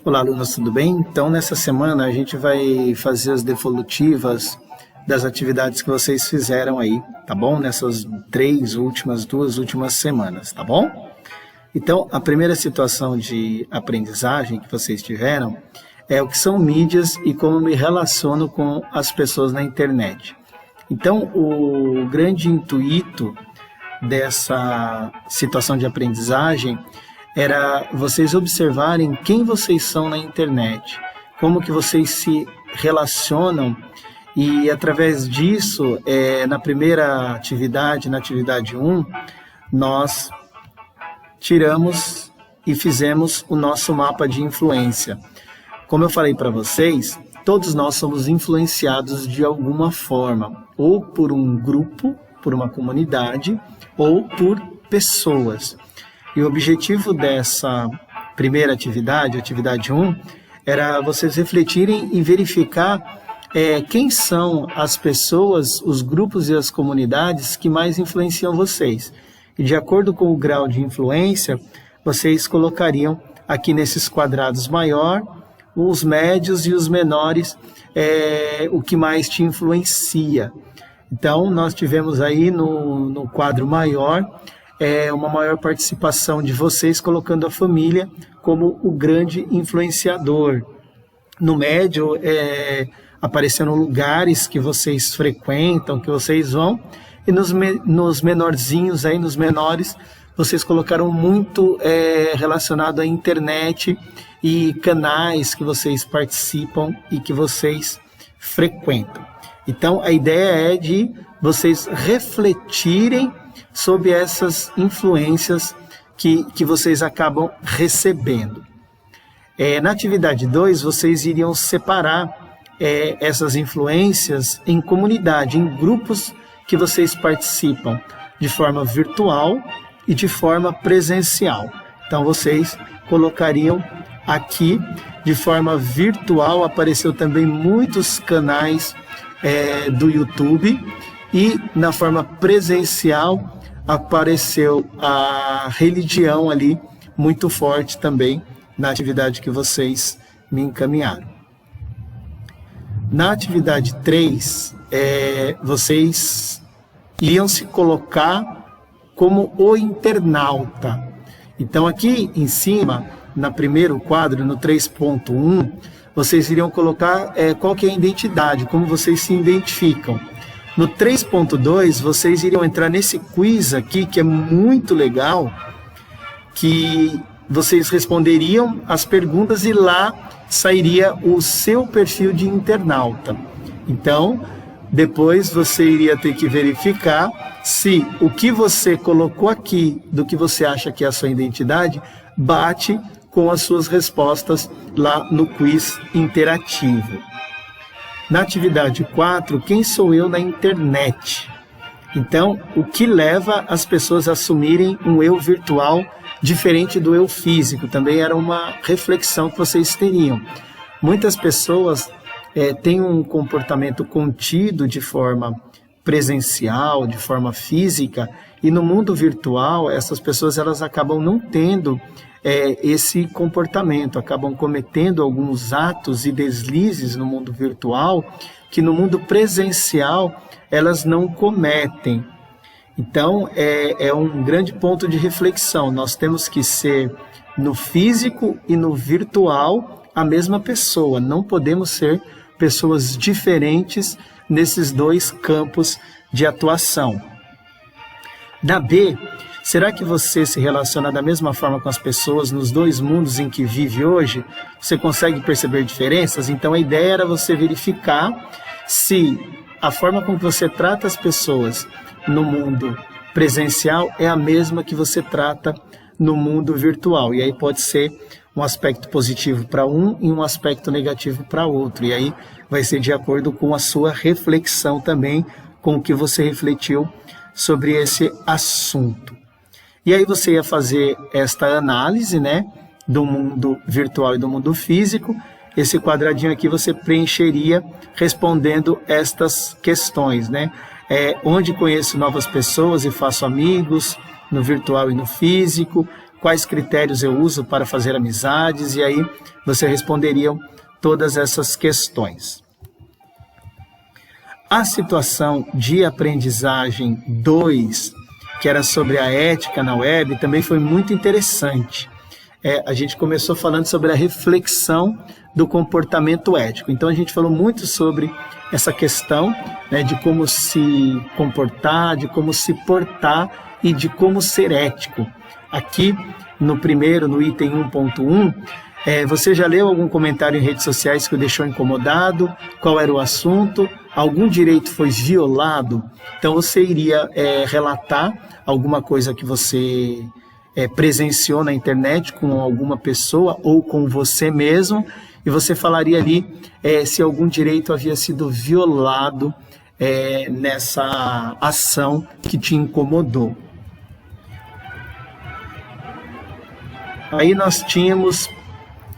Olá, alunos, tudo bem? Então, nessa semana a gente vai fazer as devolutivas das atividades que vocês fizeram aí, tá bom? Nessas duas últimas semanas, tá bom? Então, a primeira situação de aprendizagem que vocês tiveram é o que são mídias e como me relaciono com as pessoas na internet. Então, o grande intuito dessa situação de aprendizagem era vocês observarem quem vocês são na internet, como que vocês se relacionam e através disso, na primeira atividade, na atividade 1, nós tiramos e fizemos o nosso mapa de influência. Como eu falei para vocês, todos nós somos influenciados de alguma forma, ou por um grupo, por uma comunidade, ou por pessoas. E o objetivo dessa primeira atividade, atividade 1, era vocês refletirem e verificar quem são as pessoas, os grupos e as comunidades que mais influenciam vocês. E de acordo com o grau de influência, vocês colocariam aqui nesses quadrados maior, os médios e os menores, o que mais te influencia. Então, nós tivemos aí no quadro maior, uma maior participação de vocês, colocando a família como o grande influenciador. No médio, apareceram lugares que vocês frequentam, que vocês vão, e nos menorzinhos, aí, nos menores, vocês colocaram muito relacionado à internet e canais que vocês participam e que vocês frequentam. Então, a ideia é de vocês refletirem sobre essas influências que vocês acabam recebendo. Na atividade 2, vocês iriam separar essas influências em comunidade, em grupos que vocês participam de forma virtual e de forma presencial. Então, vocês colocariam aqui, de forma virtual, apareceu também muitos canais do YouTube, e na forma presencial apareceu a religião ali, muito forte também, na atividade que vocês me encaminharam. Na atividade 3, vocês iriam se colocar como o internauta. Então, aqui em cima, no primeiro quadro, no 3.1, vocês iriam colocar qual que é a identidade, como vocês se identificam. No 3.2, vocês iriam entrar nesse quiz aqui, que é muito legal, que vocês responderiam as perguntas e lá sairia o seu perfil de internauta. Então, depois você iria ter que verificar se o que você colocou aqui, do que você acha que é a sua identidade, bate com as suas respostas lá no quiz interativo. Na atividade 4, quem sou eu na internet? Então, o que leva as pessoas a assumirem um eu virtual diferente do eu físico? Também era uma reflexão que vocês teriam. Muitas pessoas têm um comportamento contido de forma presencial, de forma física, e no mundo virtual, essas pessoas elas acabam não tendo esse comportamento, acabam cometendo alguns atos e deslizes no mundo virtual que no mundo presencial elas não cometem. Então, é um grande ponto de reflexão. Nós temos que ser, no físico e no virtual, a mesma pessoa. Não podemos ser pessoas diferentes nesses dois campos de atuação. Na B, será que você se relaciona da mesma forma com as pessoas nos dois mundos em que vive hoje? Você consegue perceber diferenças? Então, a ideia era você verificar se a forma como você trata as pessoas no mundo presencial é a mesma que você trata no mundo virtual. E aí pode ser um aspecto positivo para um e um aspecto negativo para outro. E aí vai ser de acordo com a sua reflexão também, com o que você refletiu sobre esse assunto. E aí você ia fazer esta análise, do mundo virtual e do mundo físico. Esse quadradinho aqui você preencheria respondendo estas questões, onde conheço novas pessoas e faço amigos, no virtual e no físico, quais critérios eu uso para fazer amizades, e aí você responderia todas essas questões. A situação de aprendizagem 2, que era sobre a ética na web, também foi muito interessante. A gente começou falando sobre a reflexão do comportamento ético. Então a gente falou muito sobre essa questão, né, de como se comportar, de como se portar e de como ser ético. Aqui no item 1.1, você já leu algum comentário em redes sociais que o deixou incomodado? Qual era o assunto? Algum direito foi violado? Então você iria relatar alguma coisa que você presenciou na internet com alguma pessoa ou com você mesmo, e você falaria ali se algum direito havia sido violado nessa ação que te incomodou. Aí nós tínhamos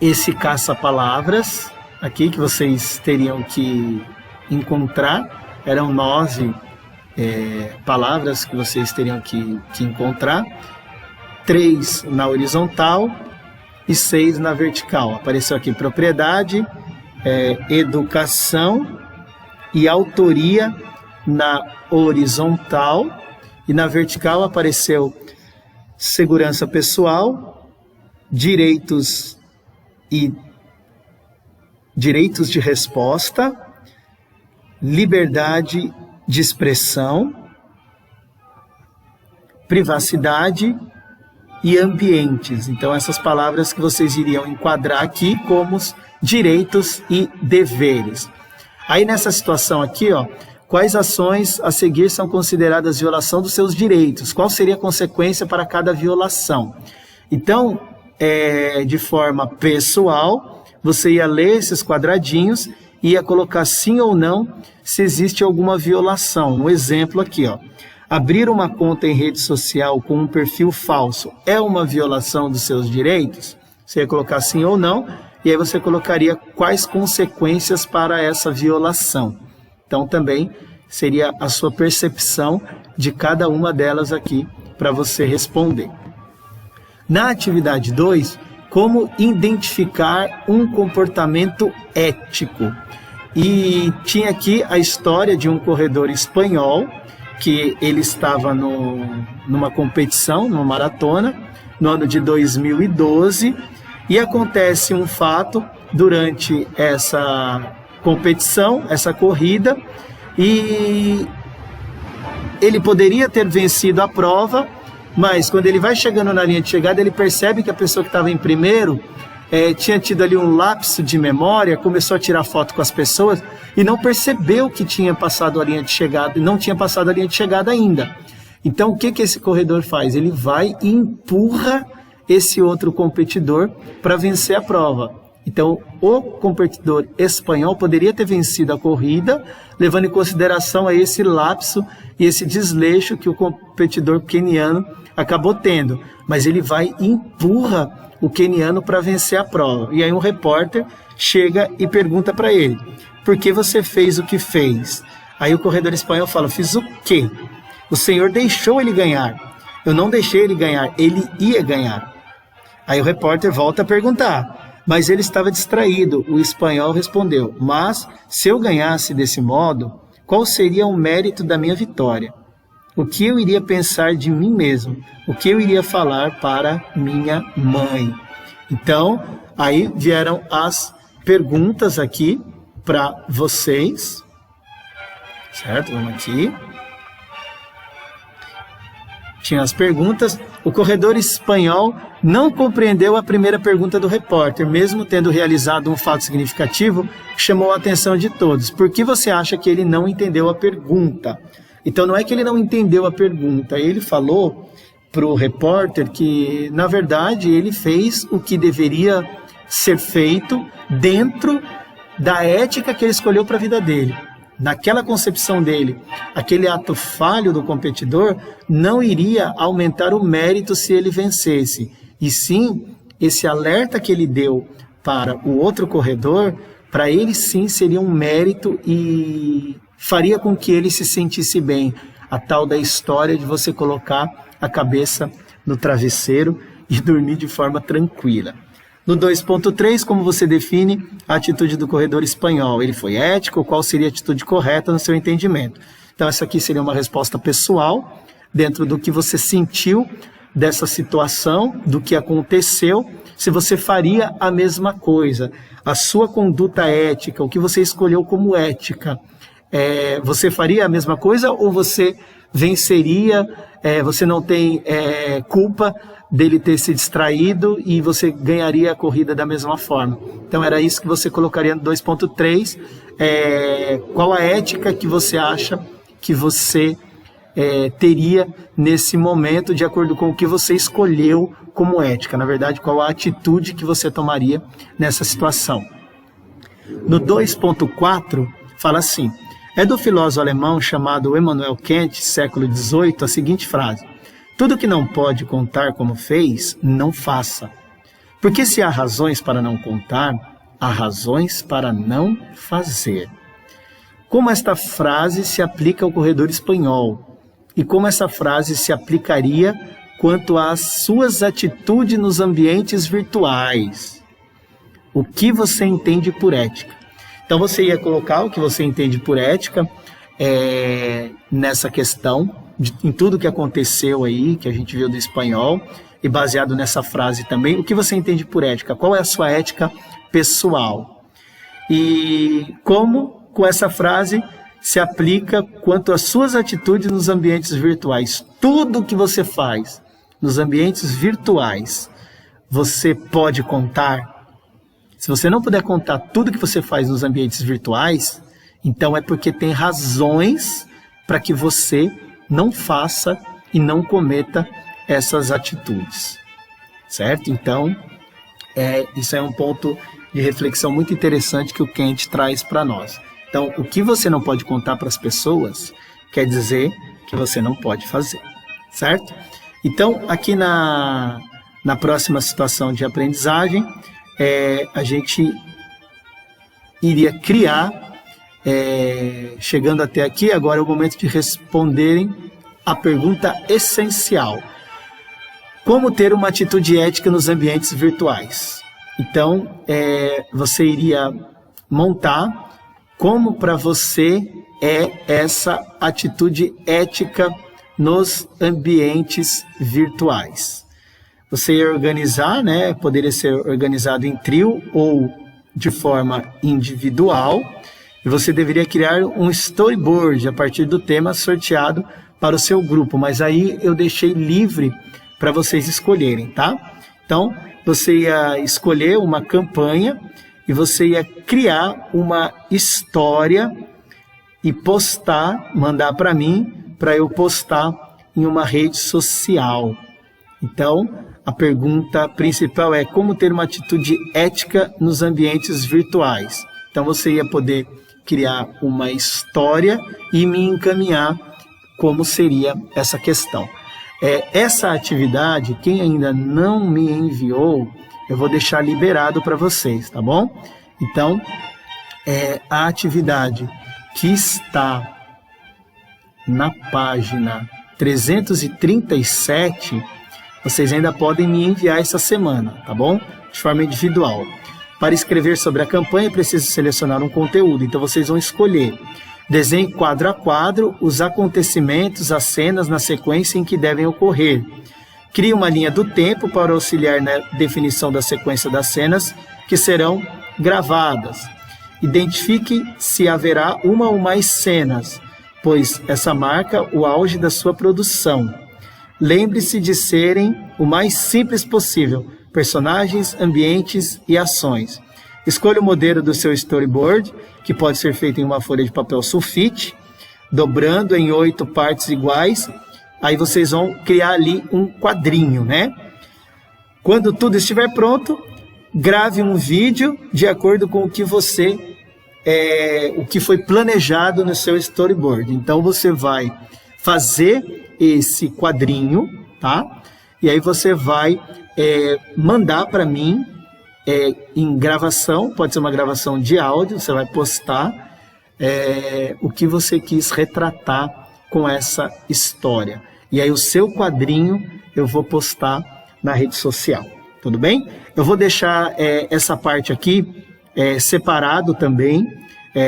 esse caça-palavras aqui que vocês teriam que encontrar. Eram 9 palavras que vocês teriam que encontrar. 3 na horizontal e 6 na vertical. Apareceu aqui propriedade, educação e autoria na horizontal, e na vertical apareceu segurança pessoal, direitos de resposta, liberdade de expressão, privacidade e ambientes. Então essas palavras que vocês iriam enquadrar aqui como direitos e deveres. Aí nessa situação aqui, quais ações a seguir são consideradas violação dos seus direitos? Qual seria a consequência para cada violação? Então, de forma pessoal, você ia ler esses quadradinhos e ia colocar sim ou não se existe alguma violação. No exemplo aqui, abrir uma conta em rede social com um perfil falso é uma violação dos seus direitos? Você ia colocar sim ou não, e aí você colocaria quais consequências para essa violação. Então também seria a sua percepção de cada uma delas aqui para você responder. Na atividade 2, como identificar um comportamento ético. E tinha aqui a história de um corredor espanhol, que ele estava numa competição, numa maratona, no ano de 2012, e acontece um fato durante essa competição, essa corrida, e ele poderia ter vencido a prova, mas quando ele vai chegando na linha de chegada, ele percebe que a pessoa que estava em primeiro tinha tido ali um lapso de memória, começou a tirar foto com as pessoas e não percebeu que tinha passado a linha de chegada, não tinha passado a linha de chegada ainda. Então o que esse corredor faz? Ele vai e empurra esse outro competidor para vencer a prova. Então o competidor espanhol poderia ter vencido a corrida, levando em consideração aí esse lapso e esse desleixo que o competidor queniano acabou tendo, mas ele vai e empurra o queniano para vencer a prova. E aí um repórter chega e pergunta para ele: por que você fez o que fez? Aí o corredor espanhol fala: fiz o quê? O senhor deixou ele ganhar. Eu não deixei ele ganhar, ele ia ganhar. Aí o repórter volta a perguntar: mas ele estava distraído. O espanhol respondeu: mas se eu ganhasse desse modo, qual seria o mérito da minha vitória? O que eu iria pensar de mim mesmo? O que eu iria falar para minha mãe? Então, aí vieram as perguntas aqui para vocês. Certo? Vamos aqui. Tinha as perguntas. O corredor espanhol não compreendeu a primeira pergunta do repórter, mesmo tendo realizado um fato significativo que chamou a atenção de todos. Por que você acha que ele não entendeu a pergunta? Então não é que ele não entendeu a pergunta, ele falou para o repórter que, na verdade, ele fez o que deveria ser feito dentro da ética que ele escolheu para a vida dele. Naquela concepção dele, aquele ato falho do competidor não iria aumentar o mérito se ele vencesse. E sim, esse alerta que ele deu para o outro corredor, para ele sim seria um mérito e faria com que ele se sentisse bem. A tal da história de você colocar a cabeça no travesseiro e dormir de forma tranquila. No 2.3, como você define a atitude do corredor espanhol? Ele foi ético? Qual seria a atitude correta no seu entendimento? Então, essa aqui seria uma resposta pessoal, dentro do que você sentiu dessa situação, do que aconteceu, se você faria a mesma coisa. A sua conduta ética, o que você escolheu como ética, você faria a mesma coisa ou você venceria, você não tem culpa dele ter se distraído e você ganharia a corrida da mesma forma? Então era isso que você colocaria no 2.3, qual a ética que você acha que você teria nesse momento, de acordo com o que você escolheu como ética. Na verdade, qual a atitude que você tomaria nessa situação. No 2.4, fala assim: é do filósofo alemão chamado Immanuel Kant, século XVIII, a seguinte frase: tudo que não pode contar como fez, não faça. Porque se há razões para não contar, há razões para não fazer. Como esta frase se aplica ao corredor espanhol? E como essa frase se aplicaria quanto às suas atitudes nos ambientes virtuais? O que você entende por ética? Então você ia colocar o que você entende por ética nessa questão, em tudo que aconteceu aí, que a gente viu do espanhol, e baseado nessa frase também, o que você entende por ética? Qual é a sua ética pessoal? E como, com essa frase, se aplica quanto às suas atitudes nos ambientes virtuais? Tudo que você faz nos ambientes virtuais, você pode contar? Se você não puder contar tudo que você faz nos ambientes virtuais, então é porque tem razões para que você não faça e não cometa essas atitudes, certo? Então, isso é um ponto de reflexão muito interessante que o Kant traz para nós. Então, o que você não pode contar para as pessoas, quer dizer que você não pode fazer, certo? Então, aqui na próxima situação de aprendizagem, a gente iria criar, chegando até aqui, agora é o momento de responderem a pergunta essencial: como ter uma atitude ética nos ambientes virtuais? Então, você iria montar como para você essa atitude ética nos ambientes virtuais. Você ia organizar, poderia ser organizado em trio ou de forma individual, e você deveria criar um storyboard a partir do tema sorteado para o seu grupo, mas aí eu deixei livre para vocês escolherem, tá? Então, você ia escolher uma campanha e você ia criar uma história e postar, mandar para mim, para eu postar em uma rede social. Então, a pergunta principal é como ter uma atitude ética nos ambientes virtuais. Então, você ia poder criar uma história e me encaminhar como seria essa questão. Essa atividade, quem ainda não me enviou, eu vou deixar liberado para vocês, tá bom? Então, a atividade que está na página 337, vocês ainda podem me enviar essa semana, tá bom? De forma individual. Para escrever sobre a campanha, é preciso selecionar um conteúdo. Então, vocês vão escolher: desenhe quadro a quadro os acontecimentos, as cenas na sequência em que devem ocorrer. Crie uma linha do tempo para auxiliar na definição da sequência das cenas que serão gravadas. Identifique se haverá uma ou mais cenas, pois essa marca o auge da sua produção. Lembre-se de serem o mais simples possível: personagens, ambientes e ações. Escolha o modelo do seu storyboard, que pode ser feito em uma folha de papel sulfite, dobrando em 8 partes iguais. Aí vocês vão criar ali um quadrinho, Quando tudo estiver pronto, grave um vídeo de acordo com o que o que foi planejado no seu storyboard. Então você vai fazer esse quadrinho, tá? E aí você vai mandar para mim em gravação, pode ser uma gravação de áudio, você vai postar o que você quis retratar com essa história. E aí o seu quadrinho eu vou postar na rede social, tudo bem? Eu vou deixar essa parte aqui separado também,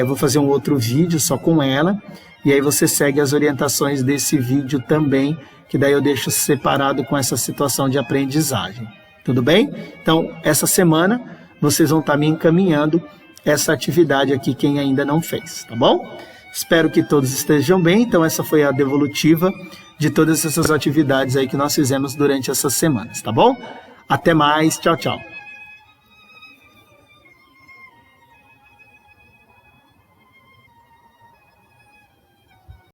vou fazer um outro vídeo só com ela, e aí você segue as orientações desse vídeo também, que daí eu deixo separado com essa situação de aprendizagem, tudo bem? Então, essa semana vocês vão estar me encaminhando essa atividade aqui, quem ainda não fez, tá bom? Espero que todos estejam bem. Então, essa foi a devolutiva de todas essas atividades aí que nós fizemos durante essas semanas, tá bom? Até mais, tchau, tchau.